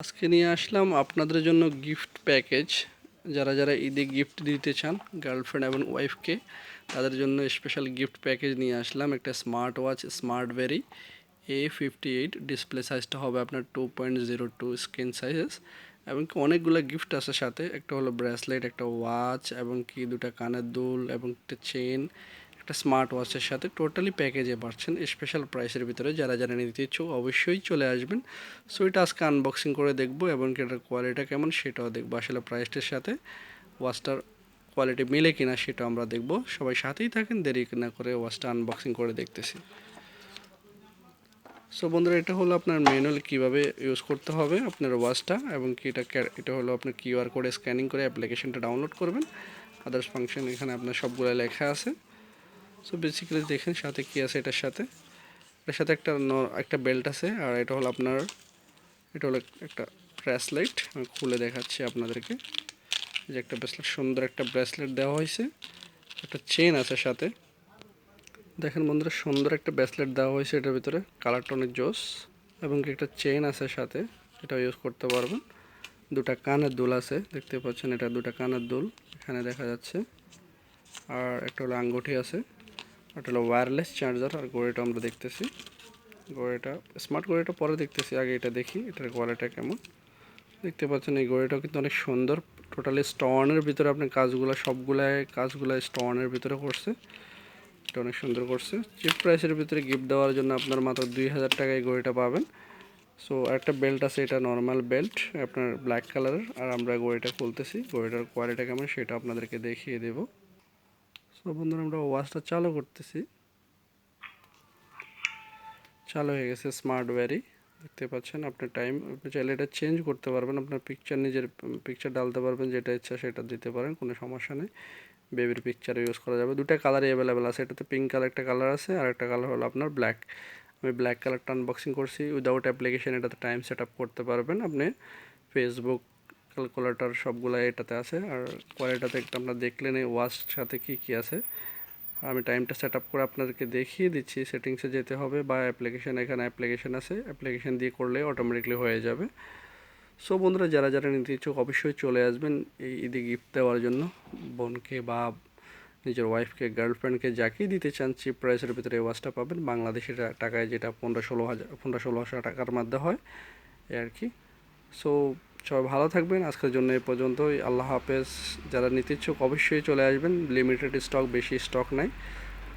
আজকে নিয়ে আসলাম আপনাদের জন্য গিফট প্যাকেজ। যারা ঈদে গিফট দিতে চান গার্লফ্রেন্ড এবং ওয়াইফকে, তাদের জন্য স্পেশাল গিফট প্যাকেজ নিয়ে আসলাম। একটা স্মার্ট ওয়াচ স্মার্টবেরি A58, ডিসপ্লে সাইজটা হবে আপনার 2.02 স্ক্রিন সাইজেস, এবং কি অনেকগুলো গিফট আছে সাথে। একটা হলো ব্রেসলেট, একটা ওয়াচ, এবং কি দুটা কানের দুল, এবং একটা চেন, একটা স্মার্ট ওয়াচের সাথে টোটালি প্যাকেজে পাচ্ছেন স্পেশাল প্রাইসের ভিতরে। যারা নিতে ইচ্ছুক অবশ্যই চলে আসবেন। সো এটা আজকে আনবক্সিং করে দেখবো, এবং এটার কোয়ালিটিটা কেমন সেটাও দেখবো। আসলে প্রাইসটার সাথে ওয়াচটার কোয়ালিটি মিলে কিনা সেটা আমরা দেখব। সবাই সাথেই থাকেন, দেরি না করে ওয়াচটা আনবক্সিং করে দেখতেছি। সো বন্ধুরা, এটা হলো আপনার ম্যানুয়াল কীভাবে ইউজ করতে হবে আপনার ওয়াচটা, এবং কি এটা হলো আপনার কিউআর কোডে স্ক্যানিং করে অ্যাপ্লিকেশনটা ডাউনলোড করবেন। আদার্স ফাংশন এখানে আপনার সবগুলো লেখা আছে। সো বেসিক্যালি দেখেন সাথে কী আছে। এটার সাথে একটা বেল্ট আছে, আর এটা হলো একটা ব্রেসলেট। আমি খুলে দেখাচ্ছি আপনাদেরকে। যে একটা ব্রেসলেট, সুন্দর একটা ব্রেসলেট দেওয়া হয়েছে। একটা চেন আছে সাথে। দেখেন বন্ধুরা, সুন্দর একটা ব্রেসলেট দেওয়া হয়েছে এটার ভিতরে, কালারটা অনেক জোস। এবং একটা চেন আছে সাথে, এটা ইউজ করতে পারবেন। দুটা কানের দুল আছে, দেখতে পাচ্ছেন, এটা দুটা কানের দুল এখানে দেখা যাচ্ছে। আর একটা হলো আঙ্গুঠি আছে, এটা হলো ওয়্যারলেস চার্জার। আর ঘড়িটা আমরা দেখতেছি, ঘড়িটা স্মার্ট ঘড়িটা পরে দেখতেছি, আগে এটা দেখি এটার কোয়ালিটি কেমন। দেখতে পাচ্ছেন এই ঘড়িটাও কিন্তু অনেক সুন্দর। টোটালি স্টোনের ভিতরে আপনি কাজগুলো স্টোনের ভিতরে করছে। এটা অনেক সুন্দর করছে। চিপ প্রাইসের ভিতরে গিফট দেওয়ার জন্য আপনার মাত্র 2000 টাকায় ঘড়িটা পাবেন। সো একটা বেল্ট আছে, এটা নর্মাল বেল্ট আপনার ব্ল্যাক কালারের। আর আমরা ঘড়িটা খুলতেছি, ঘড়িটার কোয়ালিটি কেমন সেটা আপনাদেরকে দেখিয়ে দেব। সো বন্ধুরা, আমরা ওয়াচটা চালু করতেছি। চালু হয়ে গেছে স্মার্টবেরি, দেখতে পাচ্ছেন। আপনার টাইম, আপনি চাইলে এটা চেঞ্জ করতে পারবেন। আপনার নিজের পিকচার ডালতে পারবেন, যেটা ইচ্ছা সেটা দিতে পারেন, কোনো সমস্যা নেই। বেবির পিকচার ইউজ করা যাবে। দুটা কালারই অ্যাভেলেবেল আছে। এটাতে পিঙ্ক কালার একটা কালার আছে, আর একটা কালার হলো আপনার ব্ল্যাক। আমি ব্ল্যাক কালারটা আনবক্সিং করছি উইদাউট অ্যাপ্লিকেশন। এটাতে টাইম সেট আপ করতে পারবেন আপনি। ফেসবুক, ক্যালকুলেটর সবগুলো এটাতে আছে। আর কোয়ালিটিতে একটা আপনারা দেখলেন এই ওয়াচ সাথে কী আছে। আমি টাইমটা সেট আপ করে আপনাদেরকে দেখিয়ে দিচ্ছি। সেটিংসে যেতে হবে, বা এখানে অ্যাপ্লিকেশন আছে, অ্যাপ্লিকেশন দিয়ে করলে অটোমেটিকলি হয়ে যাবে। সো বন্ধুরা, যারা নিতে ইচ্ছুক অবশ্যই চলে আসবেন এই ঈদে গিফট দেওয়ার জন্য। বোনকে বা নিজের ওয়াইফকে, গার্লফ্রেন্ডকে, যাকেই দিতে চান, চিপ প্রাইসের ভিতরে এই ওয়াচটা পাবেন। বাংলাদেশের টাকায় যেটা 15-16 হাজার টাকার মধ্যে হয় এই আর কি। সো সবাই ভালো থাকবেন। আজকের জন্য এই পর্যন্তই। আল্লাহ হাফেজ। যারা নিতে ইচ্ছুক অবশ্যই চলে আসবেন। লিমিটেড স্টক, বেশি স্টক নাই।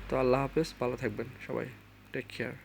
তো আল্লাহ হাফেজ, ভালো থাকবেন সবাই। Take care.